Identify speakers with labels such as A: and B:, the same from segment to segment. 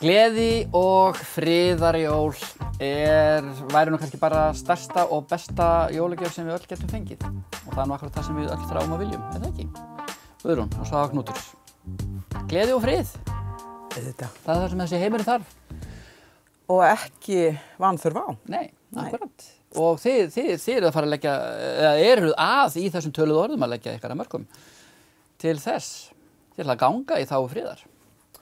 A: Gleði og friðarjól væri nú kannski bara stærsta og besta jólagjöf sem við öll getum fengið. Og það nú akkurat það sem við öll þráum og viljum, það ekki? Guðrún og Svava Knútur. Gleði og frið.
B: Þetta.
A: Það það sem þessi heimurinn þarf.
B: Og ekki vanþörf á.
A: Nei, akkurat. Og þið eru að fara að leggja, eða eru að í þessum töluðu orðum að leggja ykkar að mörkum til þess, til að ganga í þágu friðar.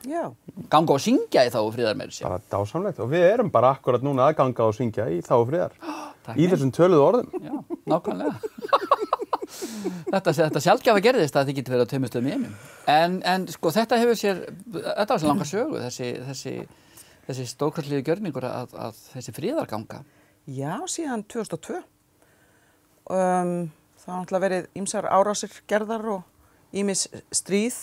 B: Já.
A: Ganga og syngja í þágu friðar meira sér.
C: Bara dásamlegt og við erum bara akkurat núna að ganga og syngja í þágu friðar. Í þessum töluðu orðum.
A: Já, nákvæmlega. Þetta sjaldgæfa gerðist að þið getur verið á tveimur stöðum í einu. En sko þetta hefur sér, þetta var svo langa sögu, þessi stórkostlegu gjörningur að þessi friðarganga.
B: Já, síðan 2002. Það har náttúrulega verið ýmsar árásir gerðar og ýmis stríð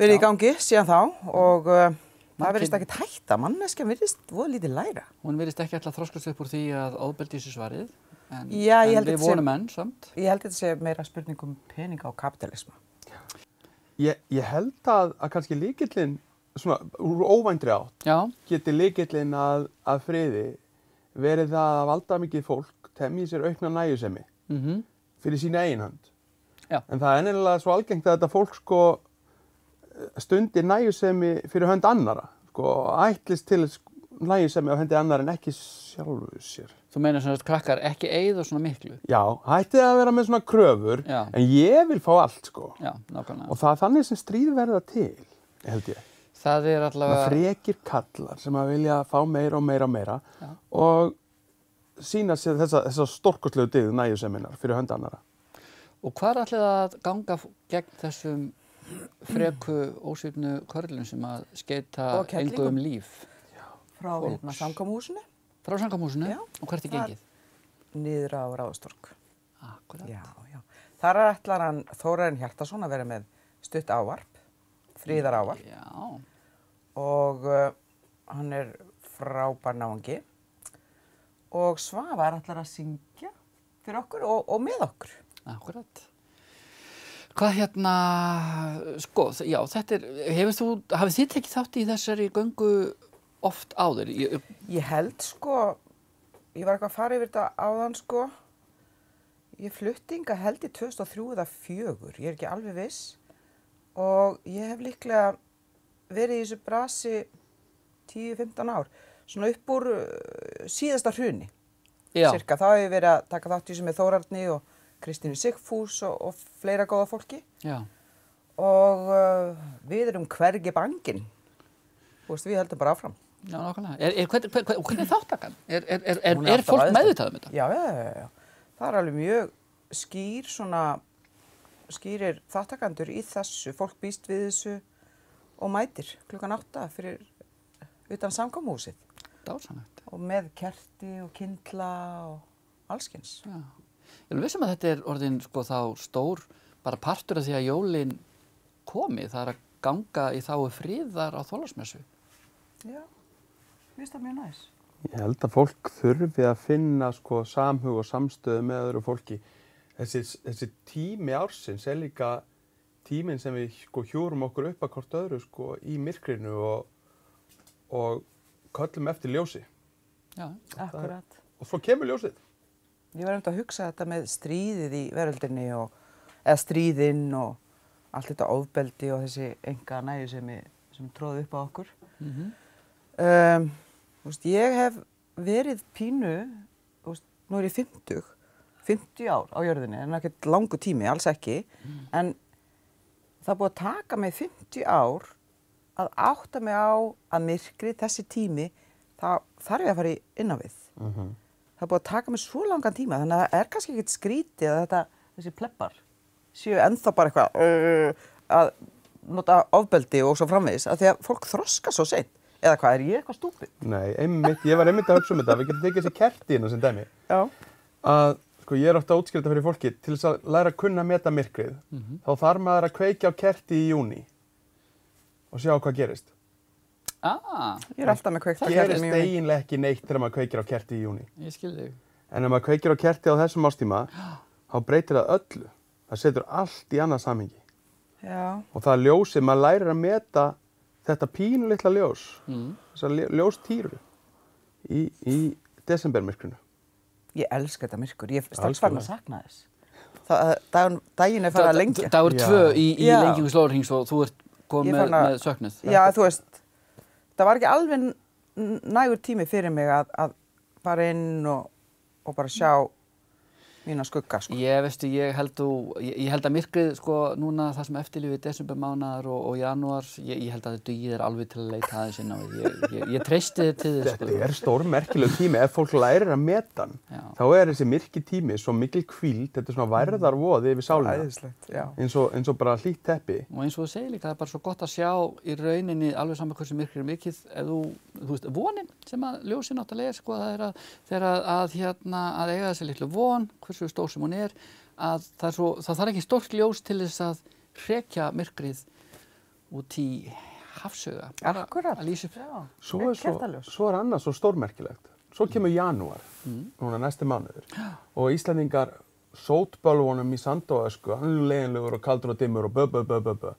B: verið í gangi síðan þá og það virðist ekkert hætta. Manneskjan virðist voða lítið læra.
A: Hún virðist ekki ætla að þroskast upp úr því að ofbeldi sé svarið. En við vonum enn samt.
B: Ég held þetta sé meira spurning peninga og kapitalisma.
C: Ég held að kannski lykillinn, svona úr óvæntri átt, geti lykillinn að friði verið það að valda mikið fólk temji sér aukna nægjusemi fyrir sína eigin hönd.
A: Já.
C: En það er ennilega svo algengt að þetta fólk sko stundir nægjusemi fyrir hönd annara. Sko ætlist til nægjusemi á hendi annar en ekki sjálfu sér.
A: Þú meinar svona að krakkar ekki eyða svona miklu?
C: Já, hættið að vera með svona kröfur, en ég vil fá allt sko.
A: Já, nákvæmlega.
C: Og það er þannig sem stríð verða til, held ég.
A: Það er allavega...
C: Frekir kallar sem að vilja fá meira og meira og meira og sýna sér þessa stórkostlegu dyggð nægjuseminnar fyrir hönd annara.
A: Og hvað er allir að ganga gegn þessum freku ósvífnu körlum sem að skeita engu líf?
B: Frá samkomuhúsinu.
A: Frá samkomuhúsinu?
B: Já.
A: Og hvert er gengið?
B: Niður á Ráðhústorg.
A: Akkurat.
B: Já. Þar ætlar hann Þórarinn Hjartarson að vera með stutt ávarp, friðarávarp.
A: Já.
B: Og hann er frábær náungi. Og Svava ætlar að syngja fyrir okkur og með okkur.
A: Akkurat. Hvað sko, já, þetta hafið þið tekið þátt í þessari göngu oft áður?
B: Ég held sko, ég var eitthvað að fara yfir þetta áðan sko, ég flutti hingað held í 2003 eða 2004, ég er ekki alveg viss og ég hef líklega verið í þessu brasi 10-15 ár, svona upp úr síðasta hruni, cirka. Þá hef ég verið að taka þátt í þessu með Þórarni og Kristínu Sigfús og fleira góða fólki. Já. Og við erum hvergi bangin, við heldum bara áfram.
A: Já, nákvæmlega. Hvernig er þáttakan? Er fólk meðvitað þetta?
B: Já. Það er alveg mjög skýrir þáttakandur í þessu. Fólk býst við þessu og mætir klukkan 8 fyrir utan samkomuhúsið.
A: Dásamlegt.
B: Og með kerti og kyndla og allskyns.
A: Já. Ég er vissum að þetta er orðin sko þá stór bara partur af því að jólin komi. Það er að ganga í þágu friðar á Þorláksmessu.
B: Já. Mér finnst það mjög næs.
C: Ég held að fólk þurfi að finna sko samhug og samstöðu með öðru fólki. Þessi tími ársins er líka tíminn sem við sko hjúrum okkur upp að hvort öðru sko í myrkrinu og köllum eftir ljósi.
A: Já,
B: akkurat.
C: Og svo kemur ljósið.
B: Ég var að hugsa þetta með stríðið í veröldinni eða stríðinn og allt þetta ofbeldi og þessi enga nægjusemi sem tróði upp á okkur. Ég hef verið pínu, nú er ég 50 ár á jörðinni, en ekkert langur tími, alls ekki, en það er búið að taka mig 50 ár að átta mig á að myrkri, þessi tími, það þarf ég að fara inn á við. Það er búið að taka mig svo langan tíma, þannig að það er kannski ekkert skrítið að þessi pleppar séu ennþá bara eitthvað að nota ofbeldi og svo framvegis, af því að fólk þroska svo seint. Eða hvað, er ég eitthvað stúpid?
C: Nei, ég var einmitt að hugsa þetta. Við getum tekið þessi kerti inn á sem dæmi.
B: Já.
C: Að, sko, ég er ofta að útskýra þetta fyrir fólki til þess að læra að kunna meta myrkrið. Þá þarf maður að kveikja á kerti í júní og sjá hvað gerist.
B: Ég er alltaf með kveikt á kerti í júní.
C: Gerist eiginlega ekki neitt þegar maður kveikir á kerti í júní.
A: Ég skil þig.
C: En ef maður kveikir á kerti á þessum árstíma, þá breytir það öllu. Það setur allt í annað samhengi.
B: Já.
C: Og það ljósið, maður lærir að meta þetta pínu litla ljós, þessar ljóstýru í desembermyrkrinu.
B: Ég elska þetta myrkur. Ég er strax farin að sakna þess. Daginn er farið að lengja.
A: Dagur 2 í lengingu Slóðarhrings og þú ert komið með söknuð.
B: Já, þú veist, það var ekki alveg nægur tími fyrir mig að fara inn og bara sjá mína skugga, sko.
A: Ég held að myrkrið, sko, núna það sem eftirlifir desembermánaðar og janúar, ég held að þetta dugir þér alveg til að leita aðeins inn á því. Ég treysti þér til þess, sko.
C: Þetta er stórmerkileg tími. Ef fólk lærir að meta hann, þá er þessi myrki tími svo mikil hvíld, þetta er svona værðarvoði yfir sálina.
B: Æðislegt, já.
C: Eins og bara hlýtt teppi.
A: Og eins og þú segir líka, það er bara svo gott að sjá í rauninni alveg saman hversu myrkrið er mikið, ef þú veist, vonin sem að ljósin náttúrulega er, sko, það er að eiga þessi litlu von, hversu stór sem hún er, að það þarf ekki stórt ljós til þess að hrekja myrkrið út í hafsauga.
B: Akkurat.
A: Að lýsa upp.
C: Svo er annað svo stórmerkilegt. Svo kemur janúar, núna næsti mánuður, og Íslendingar sótbölvunum í sandóösku, hann er leiðinlegur og kaldur og dimmur og bö.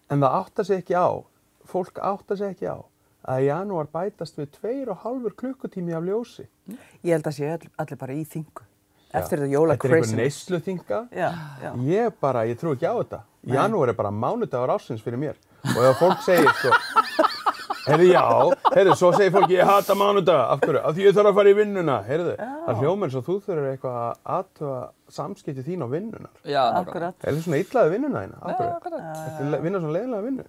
C: En það áttar sig ekki á, fólk áttar sig ekki á, að í janúar bætast við 2,5 klukkutími af ljósi.
B: Ég held að sé allir bara í þingu. Eftir þetta jóla
C: crazy. Þetta er einhver neysluþinga. Já. Ég trú ekki á þetta. Janúar er bara mánudagur ársins fyrir mér. Og ef fólk segir, sko, svo segir fólk, ég hata mánudaga. Af hverju? Af því ég þarf að fara í vinnuna. Það hljómar eins og þú þurfir eitthvað að athuga samskipti þín á vinnunar.
A: Já, akkurat.
C: Er það svona illaði vinnuna þína?
A: Já, akkurat.
C: Þetta vinna svona leiðinlega vinnu.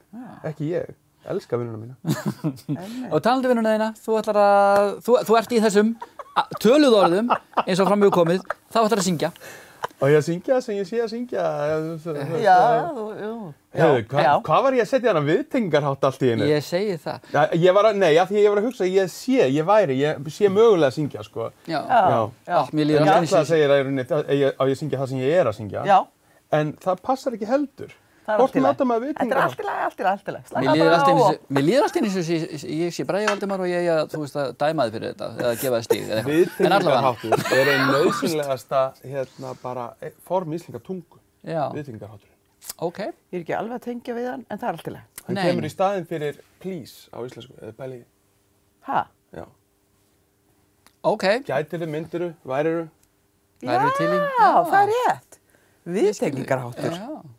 C: Ekki ég. Elska vinnuna mína.
A: Og talandi vinnuna þína, þú ert í þessum töluð orðum, eins og fram hefur komið, þá ætlar að syngja.
C: Og ég að syngja sem ég sé að syngja.
B: Já.
C: Heyrðu, hvað var ég að setja þarna viðtengingarhátt allt í einu?
A: Ég segi það.
C: Af því ég var að hugsa, ég sé mögulega að syngja, sko.
A: Já. Mér líður
C: alltaf eins og... Ég ætla að segja að ég syngja það sem ég er að syngja.
B: Já.
C: En það passar ekki heldur. Hvort láta maður viðtengingarhátt?
B: Þetta er allt í lagi.
A: Mér líður alltaf eins og ég sé Bragi Valdimar og ég þú veist að dæma þig fyrir þetta, eða gefa þig stig eða eitthvað.
C: Viðtengingarháttur er ein nauðsynlegasta, form íslenskrar tungu.
A: Já.
C: Viðtengingarhátturinn.
A: Ok.
B: Ég er ekki alveg að tengja við hann, en það er allt í lagi.
C: Hann kemur í staðinn fyrir please á íslensku, eða pæli.
B: Ha?
C: Já.
A: Ok.
C: Gætirðu, myndirðu, værirðu?
A: Værirðu til í?
B: Já, það er rétt. Viðtengingarháttur.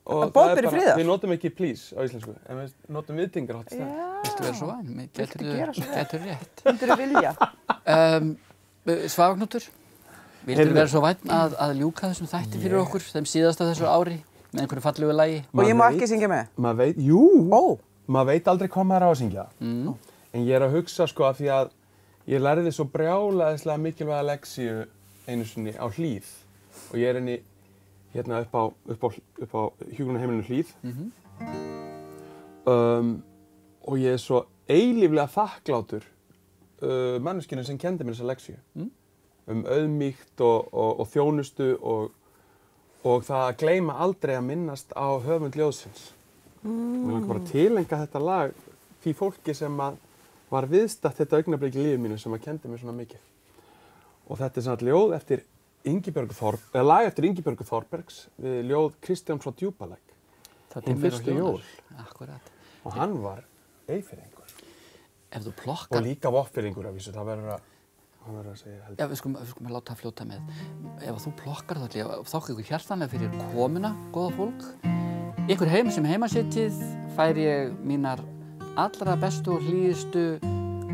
C: Og
B: það er bara,
C: við notum ekki please á íslensku, en við notum viðtengingarhátt í stað.
A: Viltu vera svo væn? Gætirðu rétt.
B: Viltu vilja?
A: Svavagnútur, viltu vera svo væn að ljúka þessum þætti fyrir okkur, þeim síðasta þessu ári, með einhverju fallegu lagi?
B: Og ég má ekki syngja með?
C: Maður veit aldrei hvað maður á að syngja. En ég er að hugsa, sko, af því að ég lærði svo brjálæðislega mikilvæga lexíu einu sinni á Hlíð. Og ég er hérna upp á hjúkrunarheimilinu Hlíð. Og ég er svo eilíflega þakklátur manneskjunni sem kenndi mér þessa lexíu. Auðmýkt og þjónustu og það að gleyma aldrei að minnast á höfund ljóðsins. Mér langar bara að tileinka þetta lag því fólki sem var viðstatt þetta augnablik í lífi mínu sem kenndi mér svona mikið. Og þetta er svona ljóð eftir lag eftir Ingibjörgu Þorbergs við ljóð Kristjáns frá Djúpalæk. Hinn fyrstu jól.
A: Akkurat.
C: Og hann var Eyfirðingur.
A: Ef þú plokkar...
C: Og líka Vopnfirðingur að vísu, það verður að segja heldur.
A: Já, við skulum láta það fljóta með. Ef þú plokkar þá þakka ykkur hjartanlega fyrir komuna, góða fólk. Ykkur heim sem heimasitið fær ég mínar allra bestu og hlýðustu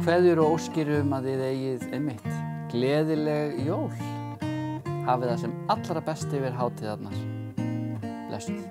A: kveðjur og óskir að þið eigið einmitt gleðileg jól. Hafið það sem allra best yfir hátíðarnar. Blessuð.